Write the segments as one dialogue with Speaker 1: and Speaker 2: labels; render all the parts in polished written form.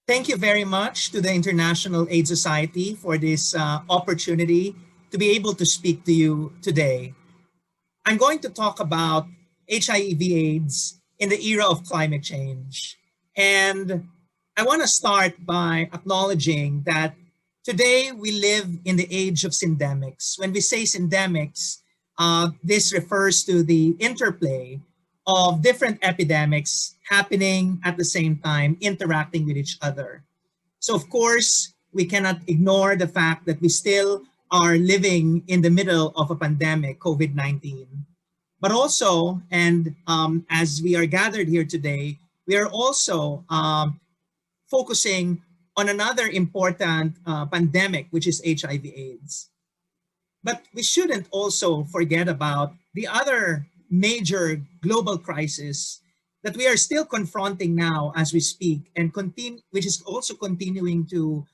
Speaker 1: Thank you very much to the International AIDS Society for this opportunity to be able to speak to you today. I'm going to talk about HIV/AIDS in the era of climate change. And I want to start by acknowledging that today we live in the age of syndemics. When we say syndemics, this refers to the interplay of different epidemics happening at the same time, interacting with each other. So, of course, we cannot ignore the fact that we still are living in the middle of a pandemic, COVID 19. But also, and as we are gathered here today, we are also focusing on another important pandemic, which is HIV/AIDS. But we shouldn't also forget about the other major global crisis that we are still confronting now as we speak, and continue, which is also continuing to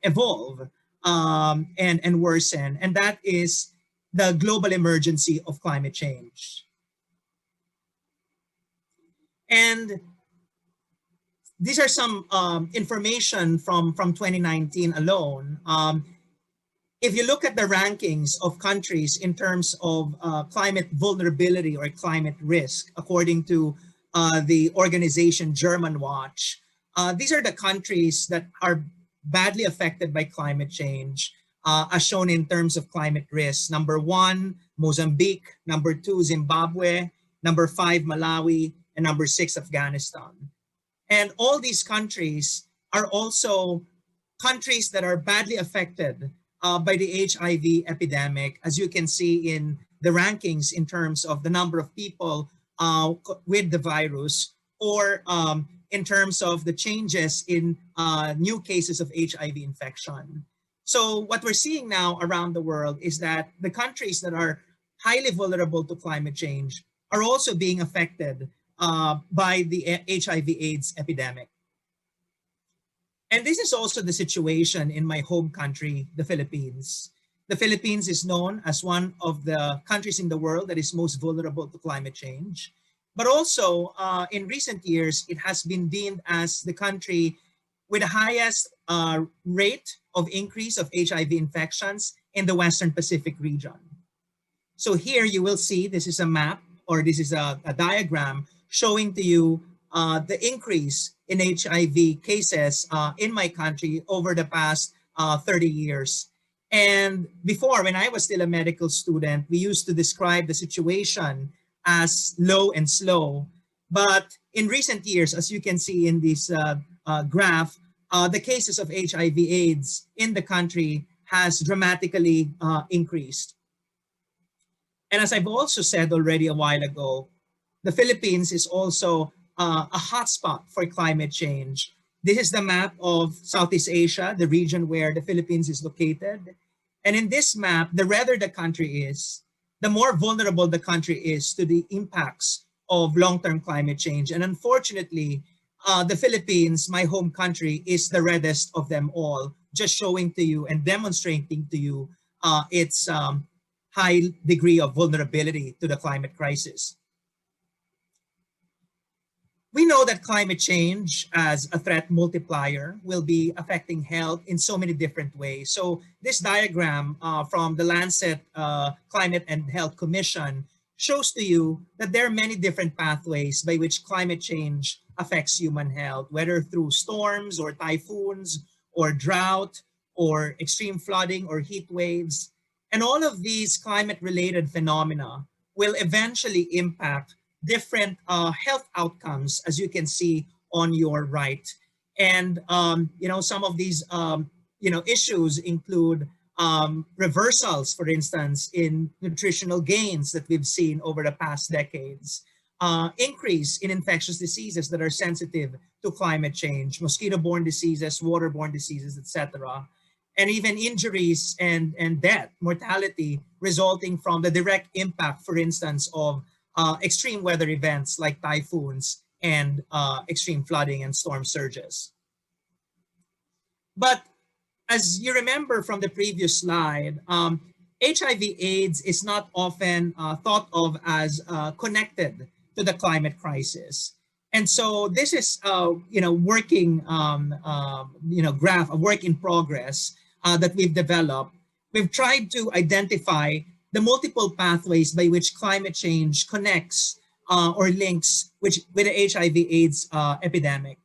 Speaker 1: evolve and worsen, and that is the global emergency of climate change. And these are some information from 2019 alone. If you look at the rankings of countries in terms of climate vulnerability or climate risk, according to the organization German Watch, these are the countries that are badly affected by climate change, as shown in terms of climate risk. Number one, Mozambique. Number two, Zimbabwe. Number five, Malawi. And number six, Afghanistan. And all these countries are also countries that are badly affected by the HIV epidemic, as you can see in the rankings in terms of the number of people with the virus, or in terms of the changes in new cases of HIV infection. So what we're seeing now around the world is that the countries that are highly vulnerable to climate change are also being affected by the HIV/AIDS epidemic. And this is also the situation in my home country, the Philippines. The Philippines is known as one of the countries in the world that is most vulnerable to climate change. But also, in recent years, it has been deemed as the country with the highest rate of increase of HIV infections in the Western Pacific region. So here you will see, this is a map, or this is a diagram showing to you the increase in HIV cases in my country over the past 30 years. And before, when I was still a medical student, we used to describe the situation as low and slow. But in recent years, as you can see in this graph, the cases of HIV/AIDS in the country has dramatically increased. And as I've also said already a while ago, the Philippines is also a hotspot for climate change. This is the map of Southeast Asia, the region where the Philippines is located. And in this map, the redder the country is, the more vulnerable the country is to the impacts of long-term climate change. And unfortunately, the Philippines, my home country, is the reddest of them all, just showing to you and demonstrating to you its high degree of vulnerability to the climate crisis. We know that climate change as a threat multiplier will be affecting health in so many different ways. So this diagram from the Lancet Climate and Health Commission shows to you that there are many different pathways by which climate change affects human health, whether through storms or typhoons or drought or extreme flooding or heat waves. And all of these climate-related phenomena will eventually impact different health outcomes, as you can see on your right. And some of these issues include reversals, for instance, in nutritional gains that we've seen over the past decades, increase in infectious diseases that are sensitive to climate change, mosquito-borne diseases, waterborne diseases, etc., and even injuries and death, mortality resulting from the direct impact, for instance, of extreme weather events like typhoons and extreme flooding and storm surges. But as you remember from the previous slide, HIV/AIDS is not often thought of as connected to the climate crisis. And so this is, working, graph, a work in progress that we've developed. We've tried to identify the multiple pathways by which climate change connects or links with the HIV/AIDS epidemic.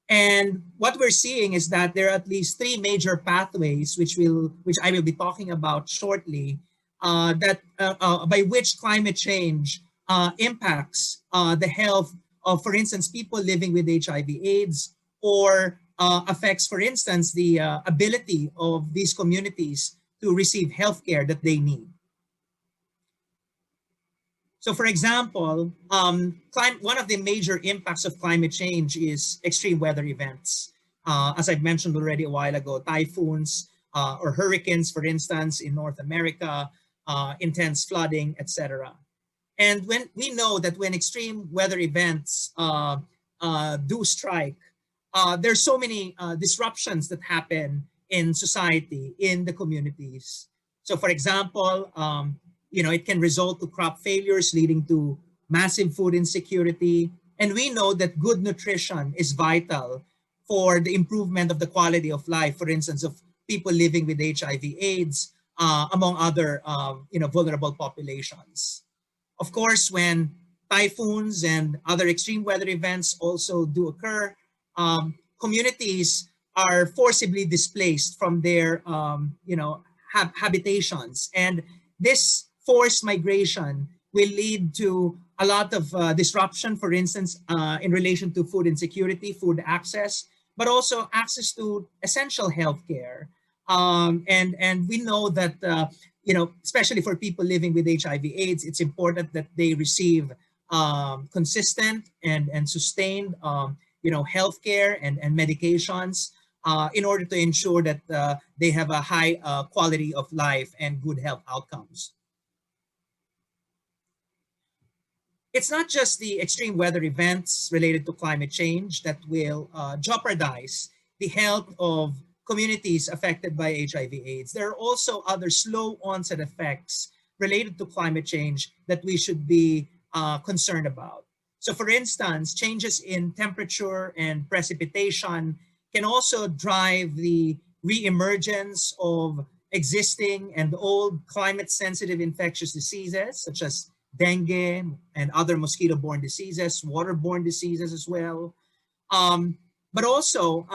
Speaker 1: And what we're seeing is that there are at least three major pathways, which I will be talking about shortly, by which climate change impacts the health of, for instance, people living with HIV/AIDS, or affects, for instance, the ability of these communities to receive healthcare that they need. So, for example, one of the major impacts of climate change is extreme weather events. As I've mentioned already a while ago, typhoons or hurricanes, for instance, in North America, intense flooding, etc. And when we know that when extreme weather events do strike, there's so many disruptions that happen in society, in the communities. So, for example, it can result to crop failures, leading to massive food insecurity. And we know that good nutrition is vital for the improvement of the quality of life, for instance, of people living with HIV/AIDS, among other vulnerable populations. Of course, when typhoons and other extreme weather events also do occur, communities are forcibly displaced from their habitations, and this forced migration will lead to a lot of disruption, for instance, in relation to food insecurity, food access, but also access to essential healthcare. And we know that, especially for people living with HIV/AIDS, it's important that they receive consistent and sustained, healthcare and medications in order to ensure that they have a high quality of life and good health outcomes. It's not just the extreme weather events related to climate change that will jeopardize the health of communities affected by HIV/AIDS. There are also other slow onset effects related to climate change that we should be concerned about. So, for instance, changes in temperature and precipitation can also drive the reemergence of existing and old climate-sensitive infectious diseases, such as dengue and other mosquito-borne diseases, waterborne diseases as well. But also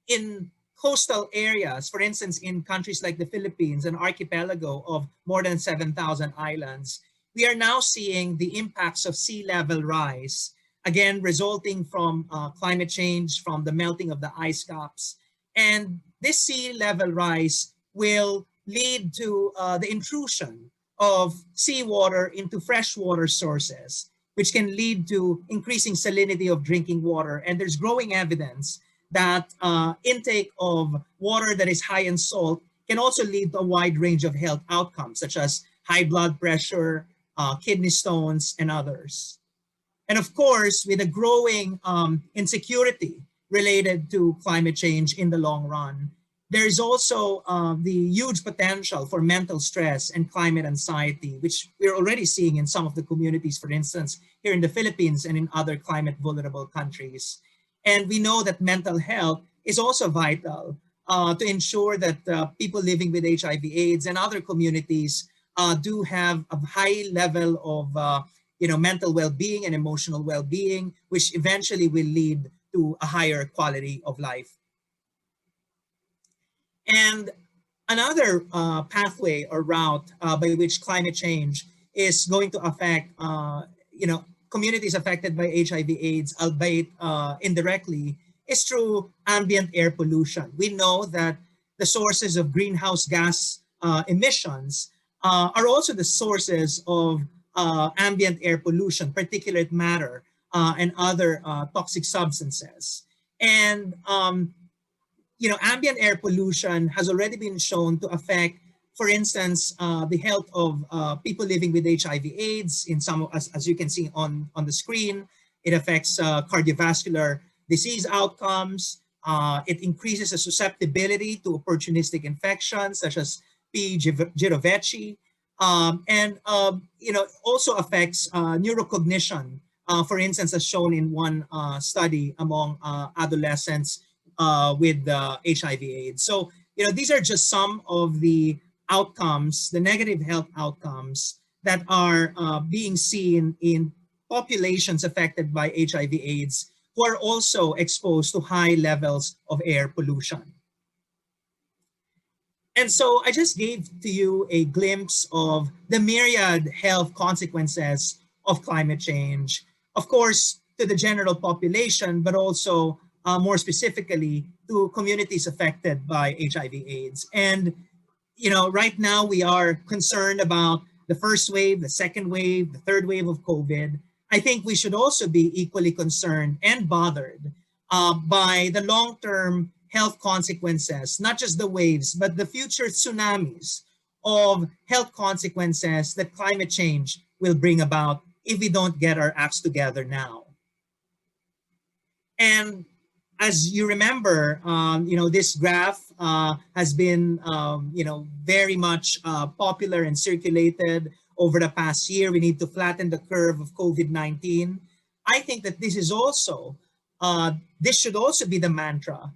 Speaker 1: in coastal areas, for instance, in countries like the Philippines, an archipelago of more than 7,000 islands, we are now seeing the impacts of sea level rise, again, resulting from climate change, from the melting of the ice caps. And this sea level rise will lead to the intrusion of seawater into freshwater sources, which can lead to increasing salinity of drinking water. And there's growing evidence that intake of water that is high in salt can also lead to a wide range of health outcomes, such as high blood pressure, kidney stones, and others. And of course, with a growing insecurity related to climate change in the long run, there is also the huge potential for mental stress and climate anxiety, which we're already seeing in some of the communities, for instance, here in the Philippines and in other climate vulnerable countries. And we know that mental health is also vital to ensure that people living with HIV/AIDS and other communities do have a high level of mental well-being and emotional well-being, which eventually will lead to a higher quality of life. And another pathway or route by which climate change is going to affect, communities affected by HIV/AIDS, albeit indirectly, is through ambient air pollution. We know that the sources of greenhouse gas emissions are also the sources of ambient air pollution, particulate matter, and other toxic substances. And ambient air pollution has already been shown to affect, for instance, the health of people living with HIV/AIDS. In some, as you can see on the screen, it affects cardiovascular disease outcomes. It increases the susceptibility to opportunistic infections such as P. giravechi, and also affects neurocognition for instance, as shown in one study among adolescents with HIV/AIDS. So, these are just some of the outcomes, the negative health outcomes that are being seen in populations affected by HIV/AIDS who are also exposed to high levels of air pollution. And so I just gave to you a glimpse of the myriad health consequences of climate change, of course, to the general population, but also more specifically to communities affected by HIV/AIDS. And, right now we are concerned about the first wave, the second wave, the third wave of COVID. I think we should also be equally concerned and bothered by the long-term health consequences, not just the waves, but the future tsunamis of health consequences that climate change will bring about if we don't get our acts together now. And as you remember, this graph has been, very much popular and circulated over the past year. We need to flatten the curve of COVID-19. I think that this is also, this should also be the mantra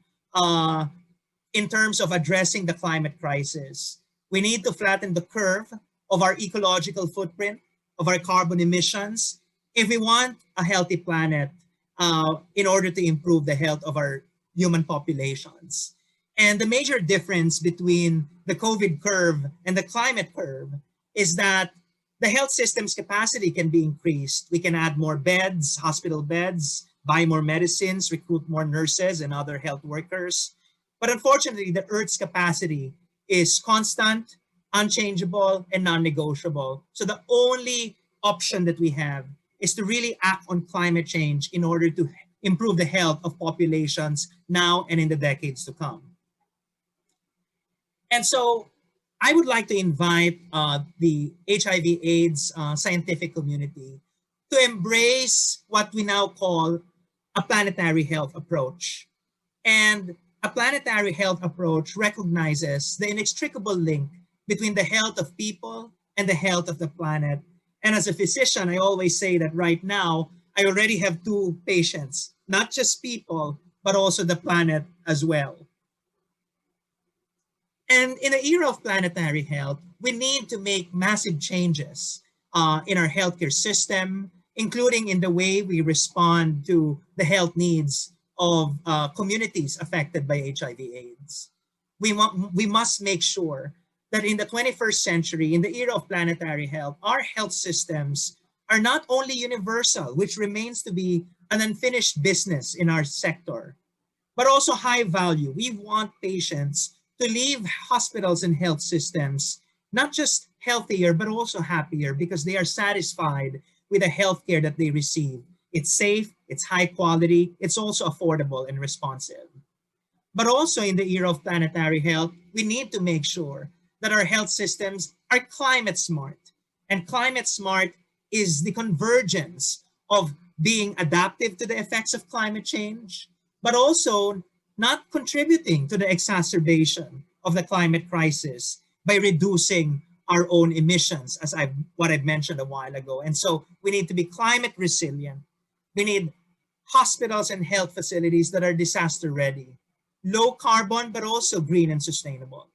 Speaker 1: in terms of addressing the climate crisis. We need to flatten the curve of our ecological footprint, of our carbon emissions, if we want a healthy planet in order to improve the health of our human populations. And the major difference between the COVID curve and the climate curve is that the health system's capacity can be increased. We can add more beds, hospital beds, buy more medicines, recruit more nurses and other health workers. But unfortunately, the Earth's capacity is constant, unchangeable, and non-negotiable. So the only option that we have is to really act on climate change in order to improve the health of populations now and in the decades to come. And so I would like to invite the HIV/AIDS scientific community to embrace what we now call a planetary health approach. And a planetary health approach recognizes the inextricable link between the health of people and the health of the planet. And as a physician, I always say that right now, I already have 2 patients, not just people, but also the planet as well. And in the era of planetary health, we need to make massive changes in our healthcare system, including in the way we respond to the health needs of communities affected by HIV/AIDS. We must make sure that in the 21st century, in the era of planetary health, our health systems are not only universal, which remains to be an unfinished business in our sector, but also high value. We want patients to leave hospitals and health systems not just healthier, but also happier because they are satisfied with the healthcare that they receive. It's safe, it's high quality, it's also affordable and responsive. But also in the era of planetary health, we need to make sure that our health systems are climate smart. And climate smart is the convergence of being adaptive to the effects of climate change, but also not contributing to the exacerbation of the climate crisis by reducing our own emissions, as what I've mentioned a while ago. And so we need to be climate resilient. We need hospitals and health facilities that are disaster ready, low carbon, but also green and sustainable.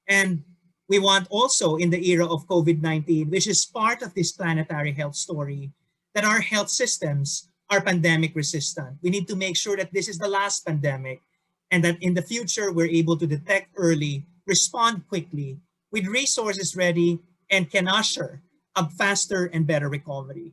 Speaker 1: And we want also in the era of COVID-19, which is part of this planetary health story, that our health systems are pandemic resistant. We need to make sure that this is the last pandemic and that in the future, we're able to detect early, respond quickly, with resources ready, and can usher a faster and better recovery.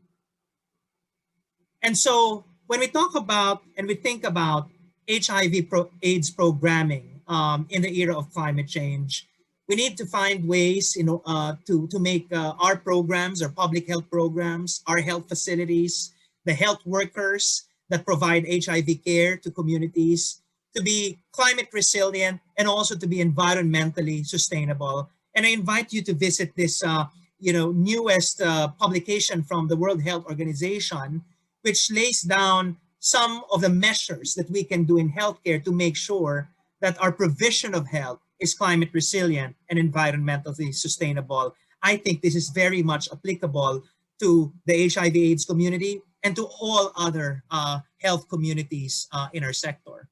Speaker 1: And so when we talk about and we think about HIV/AIDS programming in the era of climate change, we need to find ways to make our programs, our public health programs, our health facilities, the health workers that provide HIV care to communities, to be climate resilient and also to be environmentally sustainable. And I invite you to visit this newest publication from the World Health Organization, which lays down some of the measures that we can do in healthcare to make sure that our provision of health is climate resilient and environmentally sustainable. I think this is very much applicable to the HIV/AIDS community, and to all other health communities in our sector.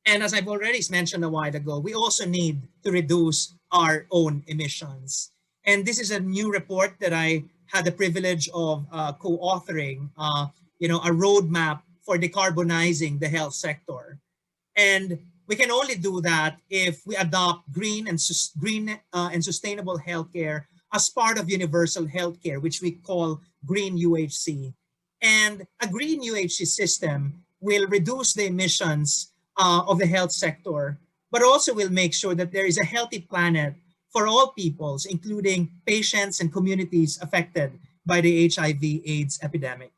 Speaker 1: And as I've already mentioned a while ago, we also need to reduce our own emissions. And this is a new report that I had the privilege of co-authoring, a roadmap for decarbonizing the health sector. And we can only do that if we adopt green and sustainable healthcare as part of universal healthcare, which we call green UHC. And a green UHC system will reduce the emissions of the health sector, but also will make sure that there is a healthy planet for all peoples, including patients and communities affected by the HIV/AIDS epidemic.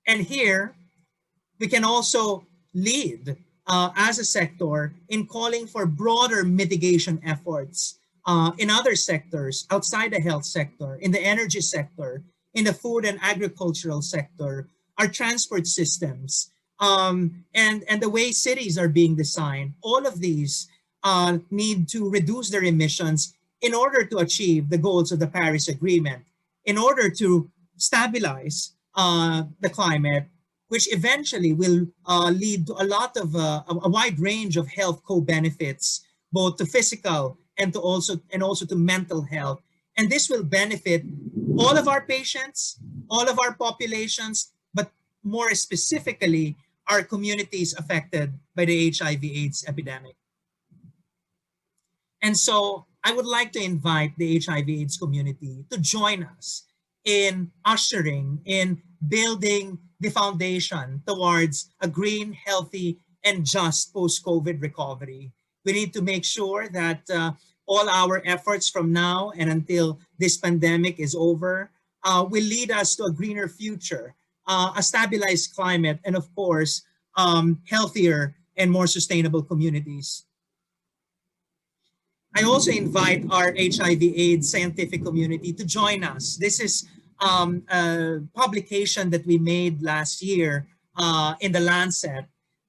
Speaker 1: And here, we can also lead as a sector in calling for broader mitigation efforts in other sectors outside the health sector, in the energy sector, in the food and agricultural sector, our transport systems, and the way cities are being designed. All of these need to reduce their emissions in order to achieve the goals of the Paris Agreement, in order to stabilize the climate, which eventually will lead to a lot of a wide range of health co-benefits, both to physical and also to mental health. And this will benefit all of our patients, all of our populations, but more specifically, our communities affected by the HIV/AIDS epidemic. And so I would like to invite the HIV/AIDS community to join us in ushering, in building the foundation towards a green, healthy, and just post-COVID recovery. We need to make sure that all our efforts from now and until this pandemic is over will lead us to a greener future, a stabilized climate, and of course, healthier and more sustainable communities. I also invite our HIV/AIDS scientific community to join us. This is a publication that we made last year in the Lancet.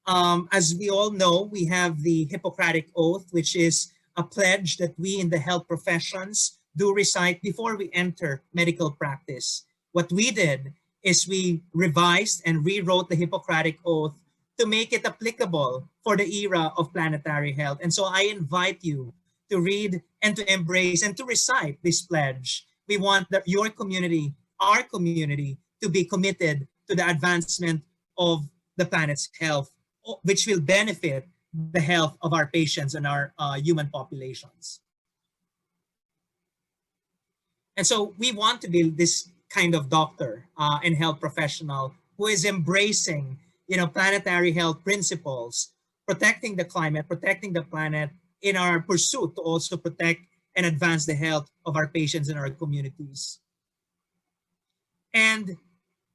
Speaker 1: As we all know, we have the Hippocratic Oath, which is a pledge that we in the health professions do recite before we enter medical practice. What we did is we revised and rewrote the Hippocratic Oath to make it applicable for the era of planetary health. And so I invite you to read and to embrace and to recite this pledge. We want your community, our community, to be committed to the advancement of the planet's health, which will benefit the health of our patients and our human populations. And so we want to be this kind of doctor and health professional who is embracing, planetary health principles, protecting the climate, protecting the planet in our pursuit to also protect and advance the health of our patients and our communities. And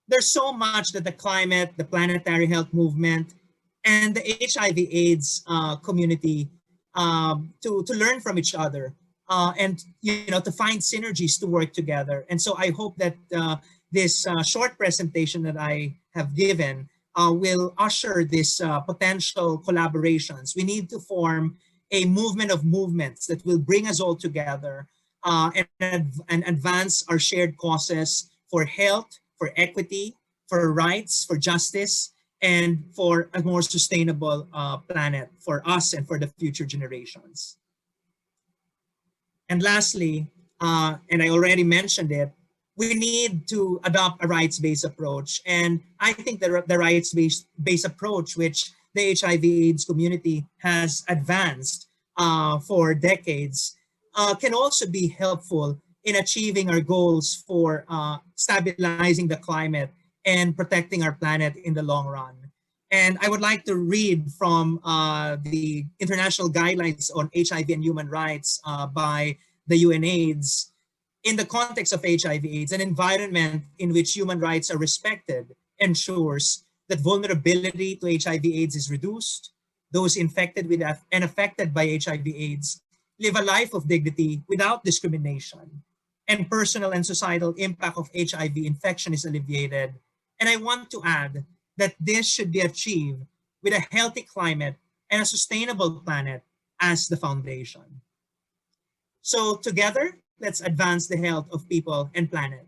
Speaker 1: there's so much that the climate, the planetary health movement, and the HIV/AIDS community to learn from each other and to find synergies to work together. And so I hope that this short presentation that I have given will usher this potential collaborations. We need to form a movement of movements that will bring us all together and advance our shared causes for health, for equity, for rights, for justice, and for a more sustainable planet for us and for the future generations. And lastly, and I already mentioned it, we need to adopt a rights-based approach. And I think the rights-based approach, which the HIV/AIDS community has advanced for decades, can also be helpful in achieving our goals for stabilizing the climate and protecting our planet in the long run. And I would like to read from the International Guidelines on HIV and Human Rights by the UNAIDS. In the context of HIV/AIDS, an environment in which human rights are respected ensures that vulnerability to HIV/AIDS is reduced. Those infected with and affected by HIV/AIDS live a life of dignity without discrimination, and personal and societal impact of HIV infection is alleviated. And I want to add that this should be achieved with a healthy climate and a sustainable planet as the foundation. So together, Let's advance the health of people and planet.